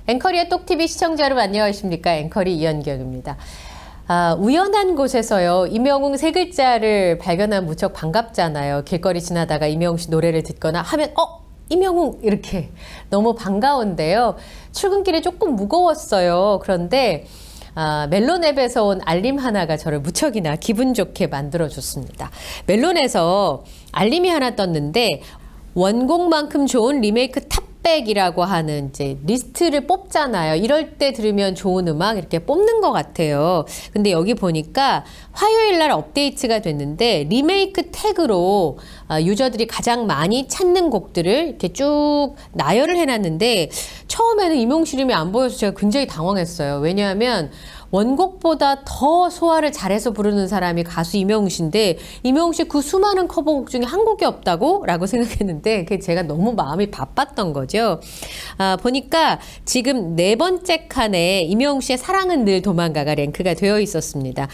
앵커리의 똑TV 시청자 여러분 안녕하십니까? 앵커리 이현경입니다. 우연한 곳에서요, 임영웅 세 글자를 발견하면 무척 반갑잖아요. 길거리 지나다가 임영웅 씨 노래를 듣거나 하면 임영웅 이렇게 너무 반가운데요. 출근길에 조금 무거웠어요. 그런데 멜론앱에서 온 알림 하나가 저를 무척이나 기분 좋게 만들어줬습니다. 멜론에서 알림이 하나 떴는데 원곡만큼 좋은 리메이크 탑백이라고 하는 이제 리스트를 뽑잖아요. 이럴 때 들으면 좋은 음악 이렇게 뽑는 것 같아요. 근데 여기 보니까 화요일 날 업데이트가 됐는데 리메이크 태그로 유저들이 가장 많이 찾는 곡들을 이렇게 쭉 나열을 해놨는데 처음에는 임영웅 씨 이름이 안 보여서 제가 굉장히 당황했어요. 왜냐하면 원곡보다 더 소화를 잘해서 부르는 사람이 가수 임영웅 씨인데 임영웅 씨 그 수많은 커버곡 중에 한 곡이 없다고? 라고 생각했는데 그게 제가 너무 마음이 바빴던 거죠. 보니까 지금 네 번째 칸에 임영웅 씨의 사랑은 늘 도망가가 랭크가 되어 있었습니다.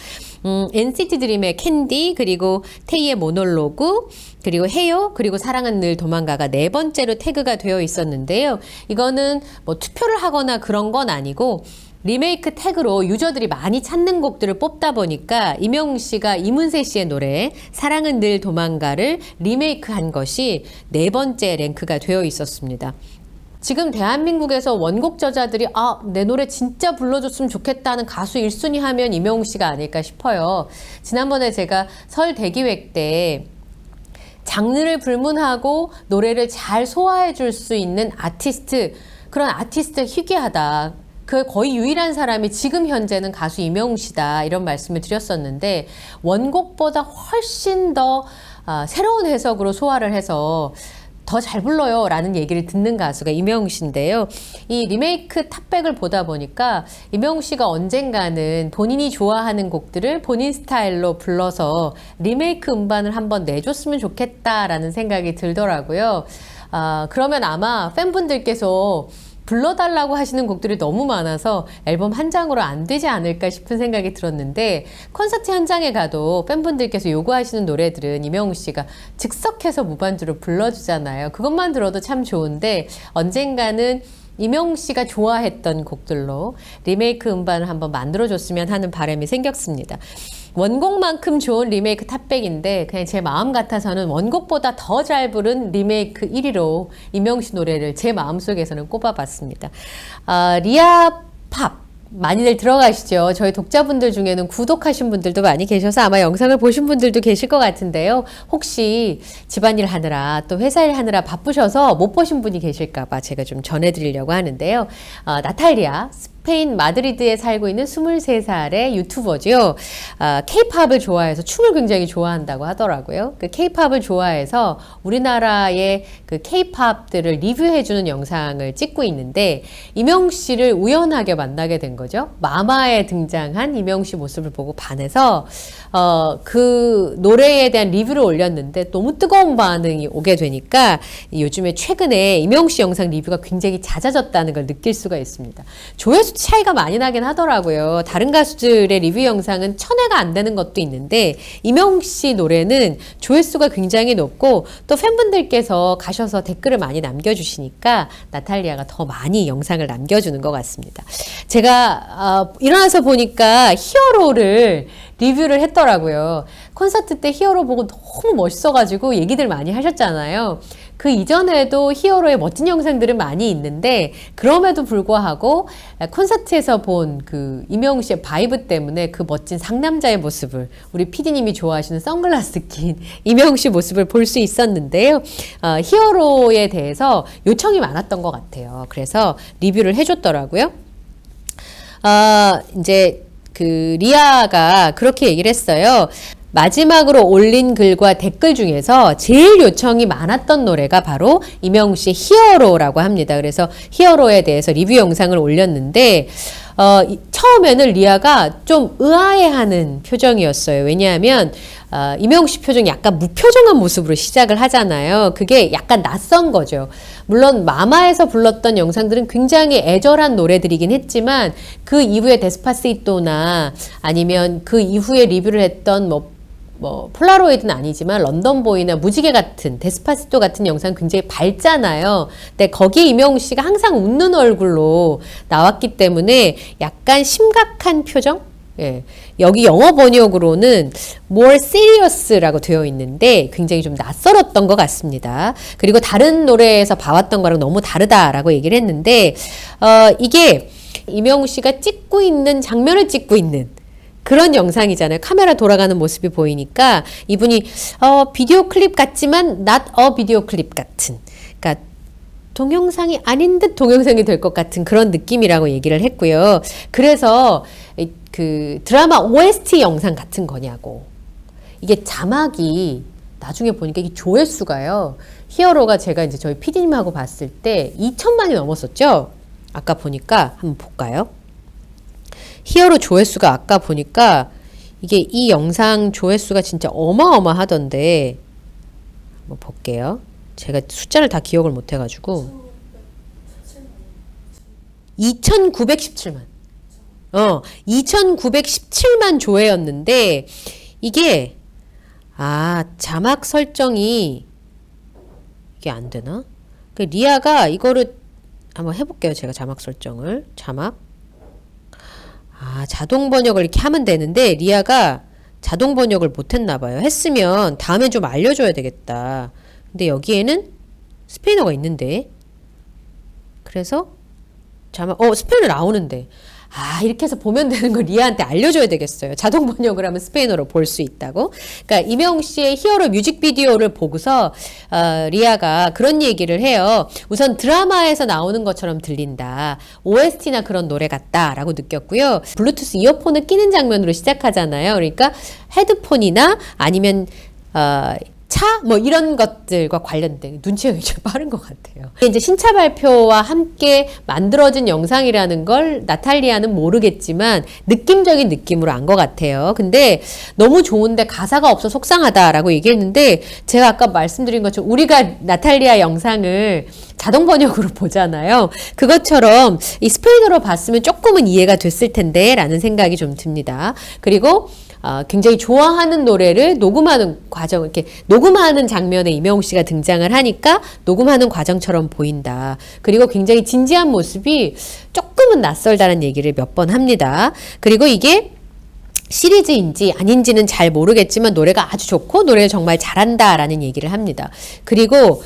NCT 드림의 캔디, 그리고 테이의 모놀로그, 그리고 헤요, 그리고 사랑은 늘 도망가가 네 번째로 태그가 되어 있었는데요. 이거는 뭐 투표를 하거나 그런 건 아니고 리메이크 태그로 유저들이 많이 찾는 곡들을 뽑다 보니까 임영웅 씨가 이문세 씨의 노래 사랑은 늘 도망가를 리메이크한 것이 네 번째 랭크가 되어 있었습니다. 지금 대한민국에서 원곡 저자들이 내 노래 진짜 불러줬으면 좋겠다는 가수 1순위 하면 임영웅 씨가 아닐까 싶어요. 지난번에 제가 설 대기획 때 장르를 불문하고 노래를 잘 소화해 줄 수 있는 아티스트, 그런 아티스트 희귀하다. 그 거의 유일한 사람이 지금 현재는 가수 임영웅 씨다, 이런 말씀을 드렸었는데 원곡보다 훨씬 더 새로운 해석으로 소화를 해서 더 잘 불러요 라는 얘기를 듣는 가수가 임영웅 씨인데요. 이 리메이크 탑백을 보다 보니까 임영웅 씨가 언젠가는 본인이 좋아하는 곡들을 본인 스타일로 불러서 리메이크 음반을 한번 내줬으면 좋겠다라는 생각이 들더라고요. 그러면 아마 팬분들께서 불러달라고 하시는 곡들이 너무 많아서 앨범 한 장으로 안 되지 않을까 싶은 생각이 들었는데, 콘서트 현장에 가도 팬분들께서 요구하시는 노래들은 임영웅 씨가 즉석해서 무반주로 불러주잖아요. 그것만 들어도 참 좋은데 언젠가는 임영웅 씨가 좋아했던 곡들로 리메이크 음반을 한번 만들어줬으면 하는 바람이 생겼습니다. 원곡만큼 좋은 리메이크 탑백인데 그냥 제 마음 같아서는 원곡보다 더 잘 부른 리메이크 1위로 임영웅 씨 노래를 제 마음속에서는 꼽아봤습니다. 리아 팝 많이들 들어가시죠. 저희 독자분들 중에는 구독하신 분들도 많이 계셔서 아마 영상을 보신 분들도 계실 것 같은데요. 혹시 집안일 하느라 또 회사일 하느라 바쁘셔서 못 보신 분이 계실까봐 제가 좀 전해드리려고 하는데요. 나탈리아, 스페인 마드리드에 살고 있는 23살의 유튜버죠. K-팝을 좋아해서 춤을 굉장히 좋아한다고 하더라고요. 그 K-팝을 좋아해서 우리나라의 그 K-팝들을 리뷰해주는 영상을 찍고 있는데 임영웅 씨를 우연하게 만나게 된 거죠. 마마에 등장한 임영웅 씨 모습을 보고 반해서 그 노래에 대한 리뷰를 올렸는데 너무 뜨거운 반응이 오게 되니까 요즘에 최근에 임영웅 씨 영상 리뷰가 굉장히 잦아졌다는 걸 느낄 수가 있습니다. 조회수 차이가 많이 나긴 하더라고요. 다른 가수들의 리뷰 영상은 1000회가 안 되는 것도 있는데 임영웅 씨 노래는 조회수가 굉장히 높고 또 팬분들께서 가셔서 댓글을 많이 남겨주시니까 나탈리아가 더 많이 영상을 남겨주는 것 같습니다. 제가 일어나서 보니까 히어로를 리뷰를 했더라고요. 콘서트 때 히어로 보고 너무 멋있어가지고 얘기들 많이 하셨잖아요. 그 이전에도 히어로의 멋진 영상들은 많이 있는데 그럼에도 불구하고 콘서트에서 본 그 임영웅 씨의 바이브 때문에 그 멋진 상남자의 모습을, 우리 PD님이 좋아하시는 선글라스 낀 임영웅 씨 모습을 볼 수 있었는데요. 히어로에 대해서 요청이 많았던 것 같아요. 그래서 리뷰를 해줬더라고요. 이제 그 리아가 그렇게 얘기를 했어요. 마지막으로 올린 글과 댓글 중에서 제일 요청이 많았던 노래가 바로 임영웅 씨의 히어로라고 합니다. 그래서 히어로에 대해서 리뷰 영상을 올렸는데 처음에는 리아가 좀 의아해하는 표정이었어요. 왜냐하면 임영웅 씨 표정이 약간 무표정한 모습으로 시작을 하잖아요. 그게 약간 낯선 거죠. 물론 마마에서 불렀던 영상들은 굉장히 애절한 노래들이긴 했지만 그 이후에 데스파시토나 아니면 그 이후에 리뷰를 했던 뭐 뭐 폴라로이드는 아니지만 런던보이나 무지개 같은 데스파시토 같은 영상 굉장히 밝잖아요. 근데 거기에 임영웅 씨가 항상 웃는 얼굴로 나왔기 때문에 약간 심각한 표정? 예. 여기 영어 번역으로는 more serious라고 되어 있는데 굉장히 좀 낯설었던 것 같습니다. 그리고 다른 노래에서 봐왔던 거랑 너무 다르다라고 얘기를 했는데 이게 임영웅 씨가 찍고 있는 장면을 찍고 있는 그런 영상이잖아요. 카메라 돌아가는 모습이 보이니까 이분이 비디오 클립 같지만 not a 비디오 클립 같은, 그러니까 동영상이 아닌 듯 동영상이 될 것 같은 그런 느낌이라고 얘기를 했고요. 그래서 그 드라마 OST 영상 같은 거냐고. 이게 자막이 나중에 보니까 이게 조회수가요. 히어로가 제가 이제 저희 PD님하고 봤을 때 2천만이 넘었었죠. 아까 보니까 한번 볼까요? 히어로 조회수가 아까 보니까 이게 이 영상 조회수가 진짜 어마어마하던데 한번 볼게요. 제가 숫자를 다 기억을 못 해가지고 2917만 2917만 조회였는데 이게 자막 설정이 이게 안 되나? 그 리아가 이거를 한번 해볼게요. 제가 자막 설정을 자동 번역을 이렇게 하면 되는데 리아가 자동 번역을 못했나 봐요. 했으면 다음에 좀 알려줘야 되겠다. 근데 여기에는 스페인어가 있는데 그래서 자막 스페인어 나오는데 이렇게 해서 보면 되는 거 리아한테 알려줘야 되겠어요. 자동 번역을 하면 스페인어로 볼 수 있다고. 그러니까 임영웅 씨의 히어로 뮤직비디오를 보고서 리아가 그런 얘기를 해요. 우선 드라마에서 나오는 것처럼 들린다. OST나 그런 노래 같다라고 느꼈고요. 블루투스 이어폰을 끼는 장면으로 시작하잖아요. 그러니까 헤드폰이나 아니면 차? 뭐 이런 것들과 관련된 눈치가 굉장히 빠른 것 같아요. 이제 신차 발표와 함께 만들어진 영상이라는 걸 나탈리아는 모르겠지만 느낌적인 느낌으로 안 것 같아요. 근데 너무 좋은데 가사가 없어 속상하다라고 얘기했는데 제가 아까 말씀드린 것처럼 우리가 나탈리아 영상을 자동 번역으로 보잖아요. 그것처럼 이 스페인어로 봤으면 조금은 이해가 됐을 텐데 라는 생각이 좀 듭니다. 그리고 굉장히 좋아하는 노래를 녹음하는 과정, 이렇게 녹음하는 장면에 임영웅 씨가 등장을 하니까 녹음하는 과정처럼 보인다. 그리고 굉장히 진지한 모습이 조금은 낯설다는 얘기를 몇 번 합니다. 그리고 이게 시리즈인지 아닌지는 잘 모르겠지만 노래가 아주 좋고 노래를 정말 잘한다라는 얘기를 합니다. 그리고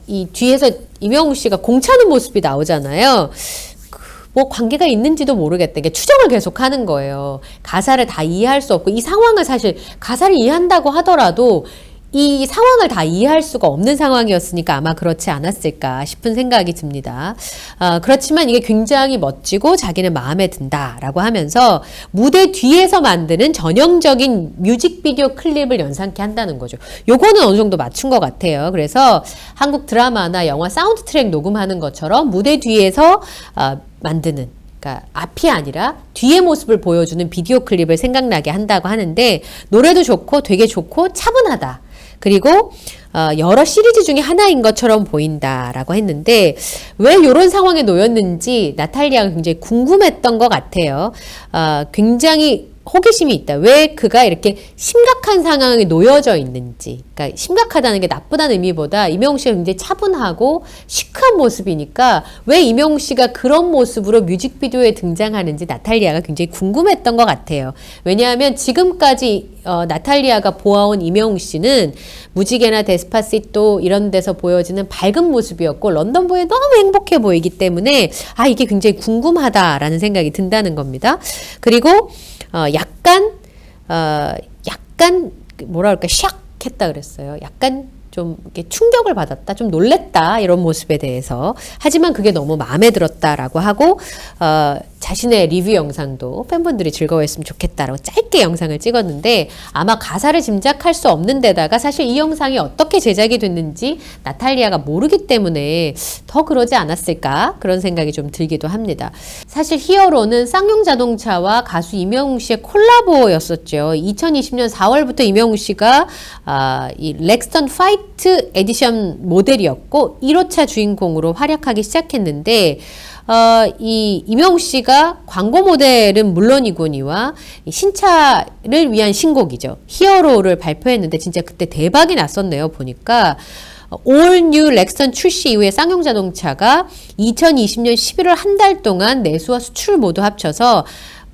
이 뒤에서 임영웅 씨가 공차는 모습이 나오잖아요. 뭐 관계가 있는지도 모르겠다. 이게 추정을 계속 하는 거예요. 가사를 다 이해할 수 없고 이 상황을 사실 가사를 이해한다고 하더라도 이 상황을 다 이해할 수가 없는 상황이었으니까 아마 그렇지 않았을까 싶은 생각이 듭니다. 그렇지만 이게 굉장히 멋지고 자기는 마음에 든다라고 하면서 무대 뒤에서 만드는 전형적인 뮤직비디오 클립을 연상케 한다는 거죠. 요거는 어느 정도 맞춘 것 같아요. 그래서 한국 드라마나 영화 사운드 트랙 녹음하는 것처럼 무대 뒤에서 만드는, 그러니까 앞이 아니라 뒤의 모습을 보여주는 비디오 클립을 생각나게 한다고 하는데 노래도 좋고 되게 좋고 차분하다. 그리고 여러 시리즈 중에 하나인 것처럼 보인다라고 했는데 왜 이런 상황에 놓였는지 나탈리아가 굉장히 궁금했던 것 같아요. 굉장히 호기심이 있다. 왜 그가 이렇게 심각한 상황에 놓여져 있는지. 그러니까 심각하다는 게 나쁘다는 의미보다 임영웅 씨가 굉장히 차분하고 시크한 모습이니까 왜 임영웅 씨가 그런 모습으로 뮤직비디오에 등장하는지 나탈리아가 굉장히 궁금했던 것 같아요. 왜냐하면 지금까지 나탈리아가 보아온 임영웅 씨는 무지개나 데스파시토 이런 데서 보여지는 밝은 모습이었고 런던보에 너무 행복해 보이기 때문에 이게 굉장히 궁금하다라는 생각이 든다는 겁니다. 그리고 약간 뭐라 그럴까 샥 했다 그랬어요. 약간 좀 이렇게 충격을 받았다, 좀 놀랬다 이런 모습에 대해서. 하지만 그게 너무 마음에 들었다라고 하고 자신의 리뷰 영상도 팬분들이 즐거워했으면 좋겠다라고 짧게 영상을 찍었는데 아마 가사를 짐작할 수 없는 데다가 사실 이 영상이 어떻게 제작이 됐는지 나탈리아가 모르기 때문에 더 그러지 않았을까 그런 생각이 좀 들기도 합니다. 사실 히어로는 쌍용 자동차와 가수 임영웅 씨의 콜라보였었죠. 2020년 4월부터 임영웅 씨가 이 렉스턴 파이트 에디션 모델이었고 1호차 주인공으로 활약하기 시작했는데 이 임영웅 씨가 광고 모델은 물론이거니와 신차를 위한 신곡이죠. 히어로를 발표했는데 진짜 그때 대박이 났었네요. 보니까 All New 렉선 출시 이후에 쌍용 자동차가 2020년 11월 한 달 동안 내수와 수출 모두 합쳐서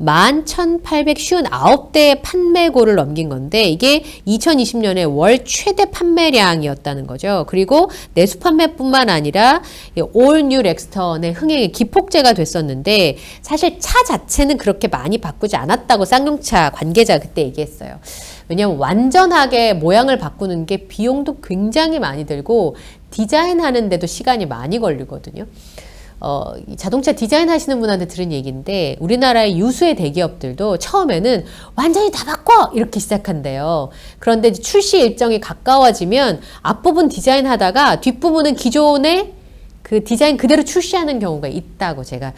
11,859대의 판매고를 넘긴 건데 이게 2020년에 월 최대 판매량이었다는 거죠. 그리고 내수 판매뿐만 아니라 All New 렉스턴의 흥행에 기폭제가 됐었는데 사실 차 자체는 그렇게 많이 바꾸지 않았다고 쌍용차 관계자가 그때 얘기했어요. 왜냐하면 완전하게 모양을 바꾸는 게 비용도 굉장히 많이 들고 디자인하는데도 시간이 많이 걸리거든요. 자동차 디자인 하시는 분한테 들은 얘기인데 우리나라의 유수의 대기업들도 처음에는 완전히 다 바꿔! 이렇게 시작한대요. 그런데 출시 일정이 가까워지면 앞부분 디자인 하다가 뒷부분은 기존의 그 디자인 그대로 출시하는 경우가 있다고 제가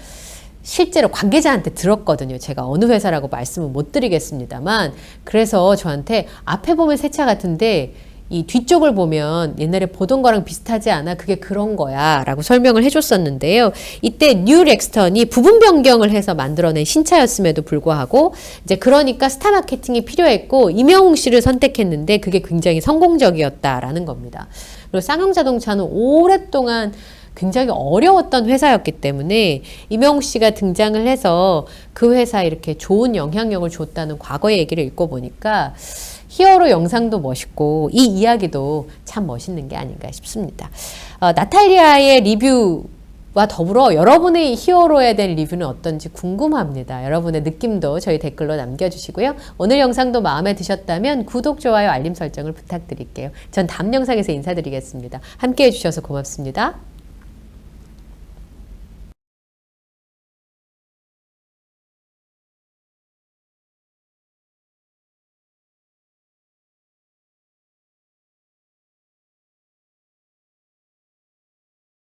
실제로 관계자한테 들었거든요. 제가 어느 회사라고 말씀은 못 드리겠습니다만 그래서 저한테 앞에 보면 새 차 같은데 이 뒤쪽을 보면 옛날에 보던 거랑 비슷하지 않아? 그게 그런 거야 라고 설명을 해줬었는데요. 이때 뉴 렉스턴이 부분 변경을 해서 만들어낸 신차였음에도 불구하고 이제 그러니까 스타 마케팅이 필요했고 임영웅 씨를 선택했는데 그게 굉장히 성공적이었다라는 겁니다. 그리고 쌍용 자동차는 오랫동안 굉장히 어려웠던 회사였기 때문에 임영웅 씨가 등장을 해서 그 회사에 이렇게 좋은 영향력을 줬다는 과거의 얘기를 읽고 보니까 히어로 영상도 멋있고 이 이야기도 참 멋있는 게 아닌가 싶습니다. 나탈리아의 리뷰와 더불어 여러분의 히어로에 대한 리뷰는 어떤지 궁금합니다. 여러분의 느낌도 저희 댓글로 남겨주시고요. 오늘 영상도 마음에 드셨다면 구독, 좋아요, 알림 설정을 부탁드릴게요. 전 다음 영상에서 인사드리겠습니다. 함께 해주셔서 고맙습니다.